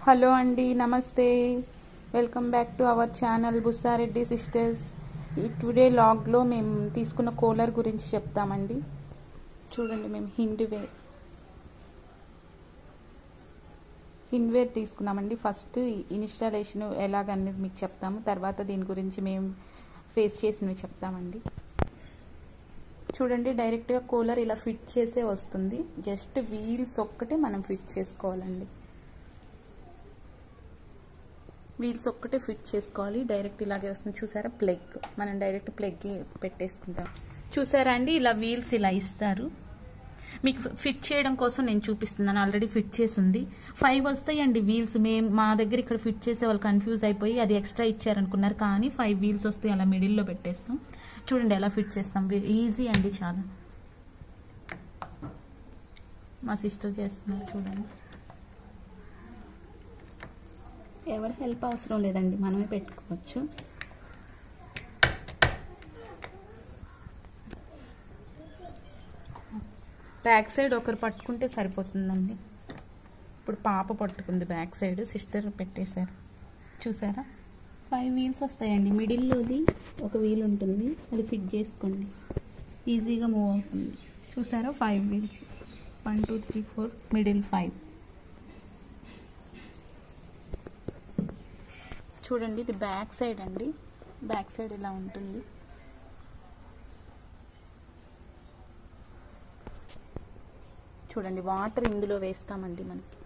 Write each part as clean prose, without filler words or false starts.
Hello అండి, నమస్తే. Welcome back to our channel Bussareddy sisters. Today లాగ్లో మేము తీసుకున్న కూలర్ గురించి చెప్తామండి. చూడండి, మేము హిండ్వేర్ తీసుకున్నామండి. ఫస్ట్ ఇన్స్టాలేషన్ ఎలాగనేది మీకు చెప్తాము, తర్వాత దీని గురించి మేము ఫేస్ చేసినవి చెప్తామండి. చూడండి, డైరెక్ట్గా కూలర్ ఇలా ఫిట్ చేసే వస్తుంది. జస్ట్ వీల్స్ ఒక్కటే మనం ఫిట్ చేసుకోవాలండి. వీల్స్ ఒక్కటే ఫిట్ చేసుకోవాలి. డైరెక్ట్ ఇలాగే వస్తుంది. చూసారా, ప్లగ్ మనం డైరెక్ట్ ప్లగ్ పెట్టేసుకుంటాం. చూసారా అండి, ఇలా వీల్స్ ఇలా ఇస్తారు. మీకు ఫిట్ చేయడం కోసం నేను చూపిస్తున్నాను. ఆల్రెడీ ఫిట్ చేసి ఉంది. 5 వస్తాయండి వీల్స్. మా దగ్గర ఇక్కడ ఫిట్ చేసే వాళ్ళు కన్ఫ్యూజ్ అయిపోయి అది ఎక్స్ట్రా ఇచ్చారనుకున్నారు, కానీ 5 వీల్స్ వస్తాయి. అలా మిడిల్లో పెట్టేస్తాం. చూడండి ఎలా ఫిట్ చేస్తాం. ఈజీ అండి చాలా. మా సిస్టర్ చేస్తున్నారు చూడండి. ఎవరి హెల్ప్ అవసరం లేదండి, మనమే పెట్టుకోవచ్చు. బ్యాక్ సైడ్ ఒకరు పట్టుకుంటే సరిపోతుందండి. ఇప్పుడు పాప పట్టుకుంది బ్యాక్ సైడ్, సిస్టర్ పెట్టేశారు. చూసారా, 5 వీల్స్ వస్తాయండి. మిడిల్లోది ఒక వీల్ ఉంటుంది, అది ఫిట్ చేసుకోండి. ఈజీగా మూవ్ అవుతుంది. చూసారా, 5 వీల్స్. 1 2 3 4, మిడిల్ 5. చూడండి, ఇది బ్యాక్ సైడ్ అండి. బ్యాక్ సైడ్ ఇలా ఉంటుంది. చూడండి, వాటర్ ఇందులో వేస్తామండి. మనకి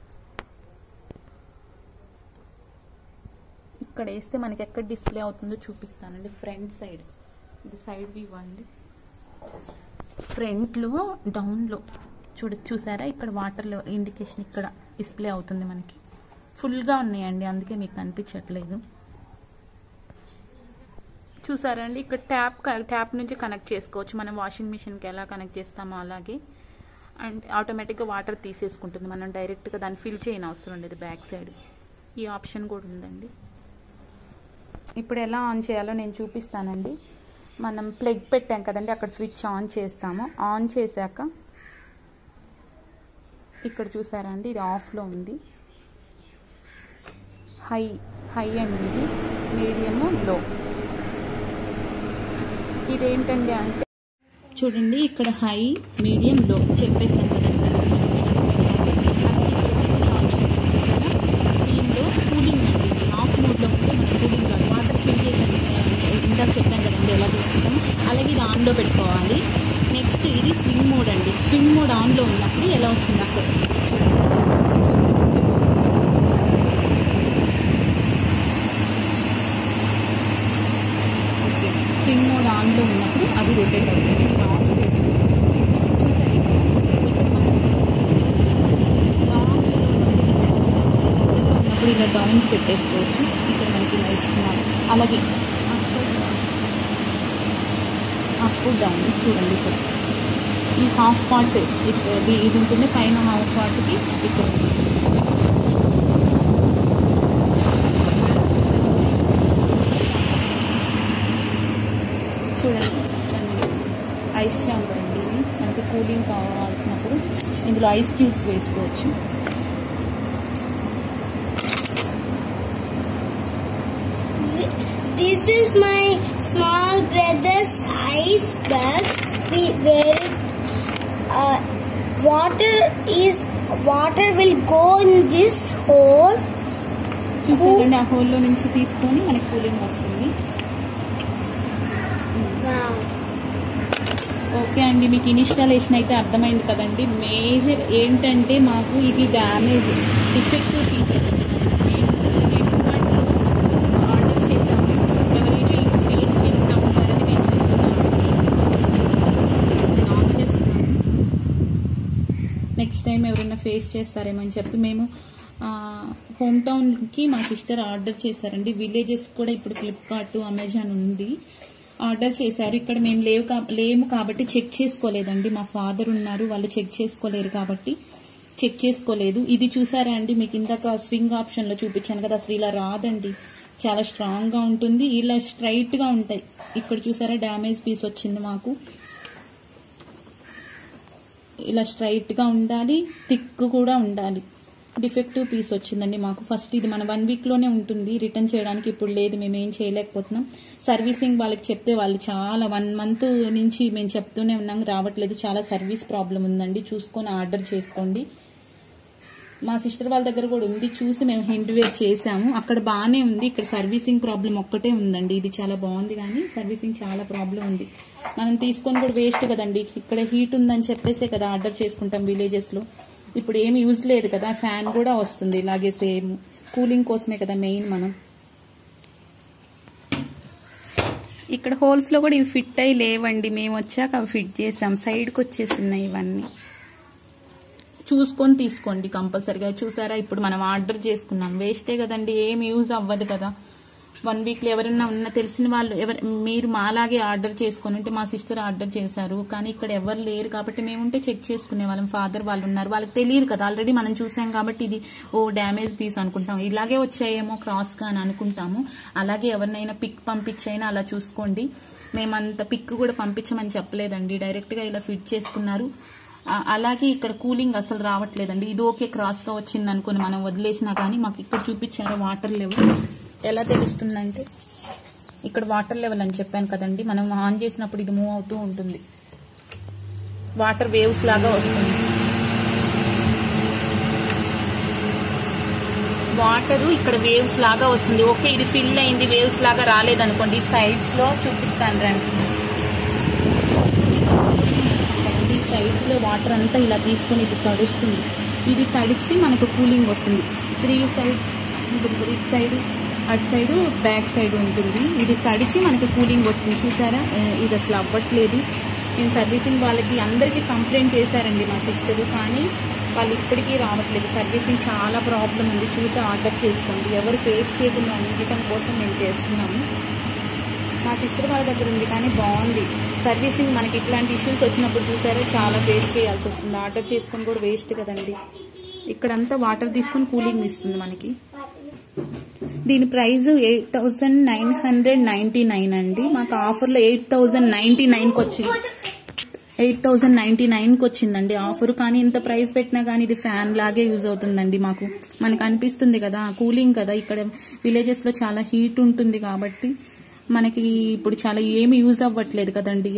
ఇక్కడ వేస్తే మనకి ఎక్కడ డిస్ప్లే అవుతుందో చూపిస్తానండి. ఫ్రంట్ సైడ్, ఇది సైడ్ వ్యూ అండి. ఫ్రంట్లో డౌన్లో చూసారా, ఇక్కడ వాటర్ ఇండికేషన్ ఇక్కడ డిస్ప్లే అవుతుంది. మనకి ఫుల్గా ఉన్నాయండి, అందుకే మీకు కనిపించట్లేదు. చూసారా అండి, ఇక్కడ ట్యాప్ నుంచి కనెక్ట్ చేసుకోవచ్చు. మనం వాషింగ్ మిషన్కి ఎలా కనెక్ట్ చేస్తామో అలాగే. అండ్ ఆటోమేటిక్గా వాటర్ తీసేసుకుంటుంది. మనం డైరెక్ట్గా దాన్ని ఫిల్ చేయని అవసరం లేదు. బ్యాక్ సైడ్ ఈ ఆప్షన్ కూడా ఉందండి. ఇప్పుడు ఎలా ఆన్ చేయాలో నేను చూపిస్తానండి. మనం ప్లగ్ పెట్టాం కదండి, అక్కడ స్విచ్ ఆన్ చేస్తాము. ఆన్ చేశాక ఇక్కడ చూసారా అండి, ఇది ఆఫ్లో ఉంది. హై అండి, ఇది మీడియము, లో. ఇదేంటండి అంటే చూడండి, ఇక్కడ హై, మీడియం, లో చెప్పేసాను కదండి. దీనిలో కూలింగ్ అండి. ఆఫ్ మోడ్లో ఉంటే మన కూలింగ్ కాదు. వాటర్ ఫిల్ చేసాను ఇందాక చెప్పాను కదండి ఎలా తీసుకుంటాము. అలాగే ఇది ఆన్లో పెట్టుకోవాలి. నెక్స్ట్ ఇది స్వింగ్ మోడ్ అండి. స్వింగ్ మోడ్ ఆన్లో ఉన్నప్పుడు ఎలా వస్తుంది అక్కడ స్వింగ్ మోడ్ ఆన్లో ఉన్నప్పుడు అది రొటేట్ అవుతుంది. నేను ఆఫ్ చేస్తాను. ఇప్పుడు చూసారు, ఇక్కడ మనం ఉన్నప్పుడు ఇలా డౌన్ పెట్టేసుకోవచ్చు. ఇక్కడ మనకి ఇలా ఇస్తున్నారు. అలాగే అప్ డౌన్ చూడండి. ఇక్కడ ఈ హాఫ్ పార్ట్ ఇది ఉంటుంది. పైన హాఫ్ పార్ట్కి ఇక్కడ చూడండి. ఐస్ ఛాంబర్ అండి. ఇది మనకి కూలింగ్ కావాల్సినప్పుడు ఇందులో ఐస్ క్యూబ్స్ వేసుకోవచ్చు. This is my small brother's ice bag. Where water will go in this hole. చూసారండి, ఆ హోల్లో నుంచి తీసుకొని మనకి కూలింగ్ వస్తుంది. ఓకే అండి, మీకు ఇన్స్టాలేషన్ అయితే అర్థమైంది కదండి. మేజర్ ఏంటంటే మాకు ఇది డ్యామేజ్ డిఫెక్టివ్ పీస్ వచ్చిందండి. ఆర్డర్ చేసాము. ఎవరైనా ఇది ఫేస్ చేస్తూ ఉంటారని మేము చెప్తున్నామండి. నేను ఆఫ్ చేస్తున్నాను. నెక్స్ట్ టైం ఎవరైనా ఫేస్ చేస్తారేమో అని చెప్పి మేము హోమ్ టౌన్కి మా సిస్టర్ ఆర్డర్ చేశారండి. విలేజెస్ కూడా ఇప్పుడు ఫ్లిప్కార్ట్, అమెజాన్ ఉంది. ఆర్డర్ చేశారు. ఇక్కడ మేము లేము కాబట్టి చెక్ చేసుకోలేదండి. మా ఫాదర్ ఉన్నారు, వాళ్ళు చెక్ చేసుకోలేరు కాబట్టి చెక్ చేసుకోలేదు. ఇది చూసారా అండి, మీకు ఇందాక స్వింగ్ ఆప్షన్లో చూపించాను కదా, అసలు ఇలా రాదండి. చాలా స్ట్రాంగ్గా ఉంటుంది. ఇలా స్ట్రైట్గా ఉంటాయి. ఇక్కడ చూసారా, డ్యామేజ్ పీస్ వచ్చింది మాకు. ఇలా స్ట్రైట్గా ఉండాలి, థిక్ కూడా ఉండాలి. డిఫెక్టివ్ పీస్ వచ్చిందండి మాకు. ఫస్ట్ ఇది మన 1 వీక్లోనే ఉంటుంది, రిటర్న్ చేయడానికి ఇప్పుడు లేదు, మేము ఏం చేయలేకపోతున్నాం. సర్వీసింగ్ వాళ్ళకి చెప్తే వాళ్ళు చాలా 1 మంత్ నుంచి మేము చెప్తూనే ఉన్నాం, రావట్లేదు, చాలా సర్వీస్ ప్రాబ్లం ఉందండి, చూసుకొని ఆర్డర్ చేసుకోండి. మా సిస్టర్ వాళ్ళ దగ్గర కూడా ఉంది, చూసి మేము హిండ్వేర్ చేసాము, అక్కడ బాగానే ఉంది, ఇక్కడ సర్వీసింగ్ ప్రాబ్లం ఒక్కటే ఉందండి. ఇది చాలా బాగుంది కానీ సర్వీసింగ్ చాలా ప్రాబ్లం ఉంది. మనం తీసుకొని కూడా వేస్ట్ కదండి, ఇక్కడ హీట్ ఉందని చెప్పేసే కదా ఆర్డర్ చేసుకుంటాం విలేజెస్లో. ఇప్పుడు ఏమి యూజ్ లేదు కదా, ఫ్యాన్ కూడా వస్తుంది ఇలాగే సేమ్, కూలింగ్ కోసమే కదా మెయిన్. మనం ఇక్కడ హోల్స్ లో కూడా ఇవి ఫిట్ అయి లేవండి, మేము వచ్చాక అవి ఫిట్ చేసాం, సైడ్కి వచ్చేస్తున్నాయి. ఇవన్నీ చూసుకొని తీసుకోండి కంపల్సరిగా. చూసారా, ఇప్పుడు మనం ఆర్డర్ చేసుకున్నాం, వేస్టే కదండి, ఏం యూజ్ అవ్వదు కదా. 1 వీక్లో ఎవరైనా ఉన్న తెలిసిన వాళ్ళు మీరు మాలాగే ఆర్డర్ చేసుకుని ఉంటే, మా సిస్టర్ ఆర్డర్ చేశారు కానీ ఇక్కడ ఎవరు లేరు కాబట్టి మేముంటే చెక్ చేసుకునే వాళ్ళం, ఫాదర్ వాళ్ళు ఉన్నారు, వాళ్ళకి తెలియదు కదా, ఆల్రెడీ మనం చూసాం కాబట్టి ఇది డ్యామేజ్ పీస్ అనుకుంటాం, ఇలాగే వచ్చాయేమో క్రాస్గా అని అనుకుంటాము. అలాగే ఎవరినైనా పిక్ పంపించైనా అలా చూసుకోండి. మేమంత పిక్ కూడా పంపించమని చెప్పలేదండి, డైరెక్ట్గా ఇలా ఫిట్ చేసుకున్నారు. అలాగే ఇక్కడ కూలింగ్ అసలు రావట్లేదండి, ఇది ఓకే క్రాస్గా వచ్చింది అనుకుని మనం వదిలేసినా కానీ మాకు ఇక్కడ చూపించారు వాటర్ లెవెల్. ఎలా తెలుస్తుందంటే ఇక్కడ వాటర్ లెవెల్ అని చెప్పాను కదండి, మనం ఆన్ చేసినప్పుడు ఇది మూవ్ అవుతూ ఉంటుంది, వాటర్ వేవ్స్ లాగా వస్తుంది. వాటర్ ఇక్కడ వేవ్స్ లాగా వస్తుంది, ఓకే ఇది ఫిల్ అయింది, వేవ్స్ లాగా రాలేదనుకోండి సైడ్స్ లో చూపిస్తాను రండి. సైడ్స్ లో వాటర్ అంతా ఇలా తీసుకుని ఇది తడుస్తుంది, ఇది తడిచి మనకు కూలింగ్ వస్తుంది. 3 సైడ్స్ ఉంటుంది, ఇటు సైడ్ అటు సైడ్ బ్యాక్ సైడ్ ఉంటుంది, ఇది తడిచి మనకి కూలింగ్ వస్తుంది. చూసారా, ఇది అసలు అవ్వట్లేదు. నేను సర్వీసింగ్ వాళ్ళకి అందరికీ కంప్లైంట్ చేశారండి మా సిస్టర్, కానీ వాళ్ళు ఇప్పటికీ రావట్లేదు. సర్వీసింగ్ చాలా ప్రాబ్లం ఉంది, చూసి ఆర్డర్ చేసుకోండి, ఎవరు ఫేస్ చేయకుండా ఉండటం కోసం మేము చేస్తున్నాము. మా సిస్టర్ వాళ్ళ దగ్గర ఉంది కానీ బాగుంది సర్వీసింగ్. మనకి ఇట్లాంటి ఇష్యూస్ వచ్చినప్పుడు చూసారా చాలా ఫేస్ చేయాల్సి వస్తుంది, ఆర్డర్ చేసుకొని కూడా వేస్ట్ కదండి. ఇక్కడంతా వాటర్ తీసుకుని కూలింగ్ ఇస్తుంది మనకి. దీని ప్రైస్ 8,999 అండి, మాకు ఆఫర్లో 8,099కి వచ్చింది, 8,099కి వచ్చిందండి ఆఫర్. కానీ ఇంత ప్రైస్ పెట్టినా కానీ ఇది ఫ్యాన్ లాగే యూజ్ అవుతుందండి మాకు. మనకు అనిపిస్తుంది కదా కూలింగ్ కదా, ఇక్కడ విలేజెస్ లో చాలా హీట్ ఉంటుంది కాబట్టి మనకి ఇప్పుడు చాలా ఏమి యూజ్ అవ్వట్లేదు కదండి,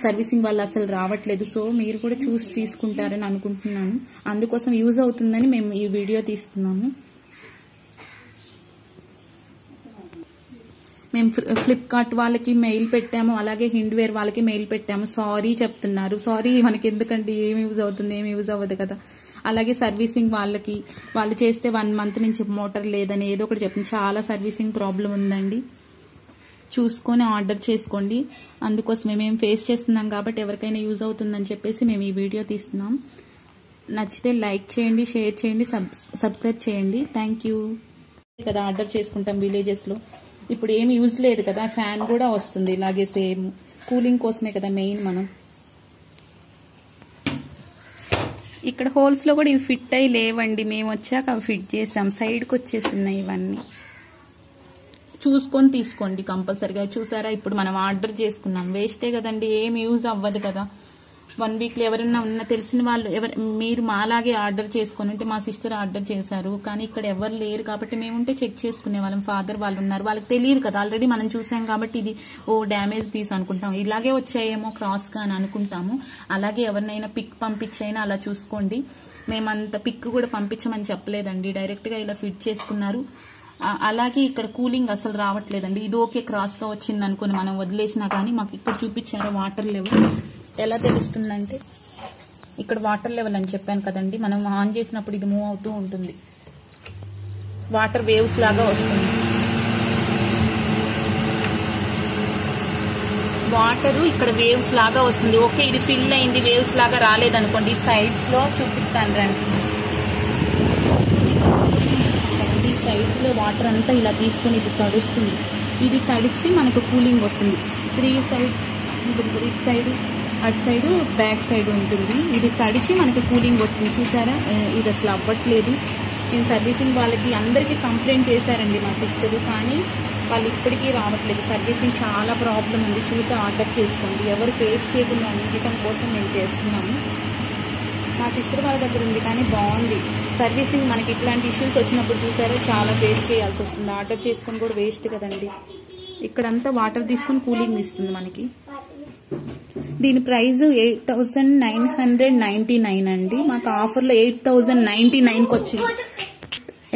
సర్వీసింగ్ వాళ్ళు అసలు రావట్లేదు. సో మీరు కూడా చూసి తీసుకుంటారని అనుకుంటున్నాను, అందుకోసం యూజ్ అవుతుందని మేము ఈ వీడియో తీస్తున్నాము. మేము ఫ్లిప్కార్ట్ వాళ్ళకి మెయిల్ పెట్టాము, అలాగే హిండ్వేర్ వాళ్ళకి మెయిల్ పెట్టాము, సారీ చెప్తున్నారు. సారీ మనకి ఎందుకంటే ఏమి యూజ్ అవుతుంది, ఏమి యూజ్ అవ్వదు కదా. అలాగే సర్వీసింగ్ వాళ్ళకి వాళ్ళు చేస్తే 1 మంత్ నుంచి మోటార్ లేదని ఏదో ఒకటి చెప్తుంది, చాలా సర్వీసింగ్ ప్రాబ్లం ఉందండి, చూసుకొని ఆర్డర్ చేసుకోండి. అందుకోసం మేము ఫేస్ చేస్తున్నాం కాబట్టి ఎవరికైనా యూజ్ అవుతుందని చెప్పేసి మేము ఈ వీడియో తీస్తున్నాం. నచ్చితే లైక్ చేయండి, షేర్ చేయండి, సబ్స్క్రైబ్ చేయండి. థ్యాంక్ యూ కదా, ఆర్డర్ చేసుకుంటాం విలేజెస్లో. ఇప్పుడు ఏమి యూజ్ లేదు కదా, ఫ్యాన్ కూడా వస్తుంది ఇలాగే సేమ్, కూలింగ్ కోసమే కదా మెయిన్. మనం ఇక్కడ హోల్స్ లో కూడా ఇవి ఫిట్ అయి లేవండి, మేము వచ్చాక అవి ఫిట్ చేసాం, సైడ్కి వచ్చేస్తున్నాయి. ఇవన్నీ చూసుకొని తీసుకోండి కంపల్సరిగా. చూసారా, ఇప్పుడు మనం ఆర్డర్ చేసుకున్నాం, వేస్టే కదండి, ఏం యూజ్ అవ్వదు కదా. 1 వీక్లో ఎవరైనా ఉన్న తెలిసిన వాళ్ళు మీరు మాలాగే ఆర్డర్ చేసుకుని ఉంటే, మా సిస్టర్ ఆర్డర్ చేశారు కానీ ఇక్కడ ఎవరు లేరు కాబట్టి మేముంటే చెక్ చేసుకునే వాళ్ళం, ఫాదర్ వాళ్ళు ఉన్నారు, వాళ్ళకి తెలియదు కదా, ఆల్రెడీ మనం చూసాం కాబట్టి ఇది డ్యామేజ్ పీస్ అనుకుంటాం, ఇలాగే వచ్చాయేమో క్రాస్గా అని అనుకుంటాము. అలాగే ఎవరినైనా పిక్ పంపించైనా అలా చూసుకోండి. మేమంత పిక్ కూడా పంపించమని చెప్పలేదండి, డైరెక్ట్గా ఇలా ఫిట్ చేసుకున్నారు. అలాగే ఇక్కడ కూలింగ్ అసలు రావట్లేదండి, ఇది ఓకే క్రాస్గా వచ్చింది అనుకుని మనం వదిలేసినా కానీ మాకు ఇక్కడ చూపించారు వాటర్ లెవెల్. ఎలా తెలుస్తుందంటే ఇక్కడ వాటర్ లెవెల్ అని చెప్పాను కదండి, మనం ఆన్ చేసినప్పుడు ఇది మూవ్ అవుతూ ఉంటుంది, వాటర్ వేవ్స్ లాగా వస్తుంది. వాటర్ ఇక్కడ వేవ్స్ లాగా వస్తుంది, ఓకే ఇది ఫిల్ అయింది, వేవ్స్ లాగా రాలేదనుకోండి సైడ్స్ లో చూపిస్తాను రండి. సైడ్స్ లో వాటర్ అంతా ఇలా తీసుకుని ఇది తడుస్తుంది, ఇది తడిచి మనకు కూలింగ్ వస్తుంది. 3 సైడ్స్ ఉంటుంది, ఇటు సైడ్ అటు సైడ్ బ్యాక్ సైడ్ ఉంటుంది, ఇది తడిచి మనకి కూలింగ్ వస్తుంది. చూసారా, ఇది అసలు అవ్వట్లేదు. నేను సర్వీసింగ్ వాళ్ళకి అందరికీ కంప్లైంట్ చేశారండి మా సిస్టర్, కానీ వాళ్ళు ఇప్పటికీ రావట్లేదు. సర్వీసింగ్ చాలా ప్రాబ్లం ఉంది, చూసి ఆర్డర్ చేసుకోండి, ఎవరు ఫేస్ చేయకుండా ఉండటం కోసం మేము చేస్తున్నాము. మా సిస్టర్ వాళ్ళ దగ్గర ఉంది కానీ బాగుంది సర్వీసింగ్ మనకి ఇట్లాంటి ఇష్యూస్ వచ్చినప్పుడు చూసారా చాలా ఫేస్ చేయాల్సి వస్తుంది. ఆర్డర్ చేసుకుని కూడా వేస్ట్ కదండి. ఇక్కడంతా వాటర్ తీసుకుని కూలింగ్ ఇస్తుంది మనకి. దీని ప్రైస్ 8,999 అండి. మాకు ఆఫర్లో 8,099కి వచ్చింది.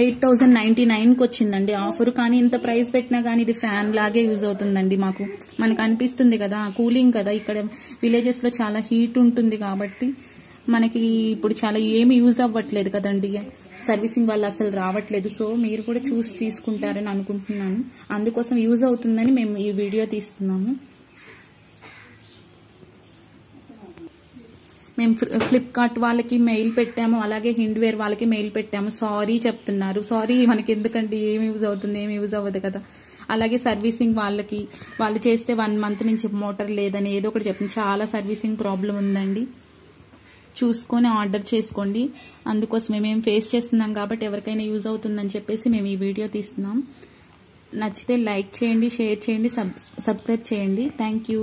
8,099కి వచ్చిందండి ఆఫర్. కానీ ఇంత ప్రైస్ పెట్టినా కానీ ఇది ఫ్యాన్ లాగే యూజ్ అవుతుందండి. మనకు అనిపిస్తుంది కదా, కూలింగ్ కదా. ఇక్కడ విలేజెస్ లో చాలా హీట్ ఉంటుంది కాబట్టి మనకి ఇప్పుడు చాలా ఏమి యూజ్ అవ్వట్లేదు కదండి. సర్వీసింగ్ వాళ్ళు అసలు రావట్లేదు. సో మీరు కూడా చూసి తీసుకుంటారని అనుకుంటున్నాను. అందుకోసం యూజ్ అవుతుందని మేము ఈ వీడియో తీస్తున్నాము. మేము ఫ్లిప్కార్ట్ వాళ్ళకి మెయిల్ పెట్టాము, అలాగే హిండ్వేర్ వాళ్ళకి మెయిల్ పెట్టాము. సారీ చెప్తున్నారు. సారీ మనకి ఎందుకంటే ఏమి యూజ్ అవుతుంది, ఏమి యూజ్ అవ్వదు కదా. అలాగే సర్వీసింగ్ వాళ్ళు చేస్తే 1 month నుంచి మోటార్ లేదని ఏదో ఒకటి చెప్తుంది. చాలా సర్వీసింగ్ ప్రాబ్లం ఉందండి. చూసుకొని ఆర్డర్ చేసుకోండి. అందుకోసం మేము ఫేస్ చేస్తున్నాం కాబట్టి ఎవరికైనా యూజ్ అవుతుందని చెప్పేసి మేము ఈ వీడియో తీస్తున్నాం. నచ్చితే లైక్ చేయండి, షేర్ చేయండి, సబ్స్క్రైబ్ చేయండి. Thank you.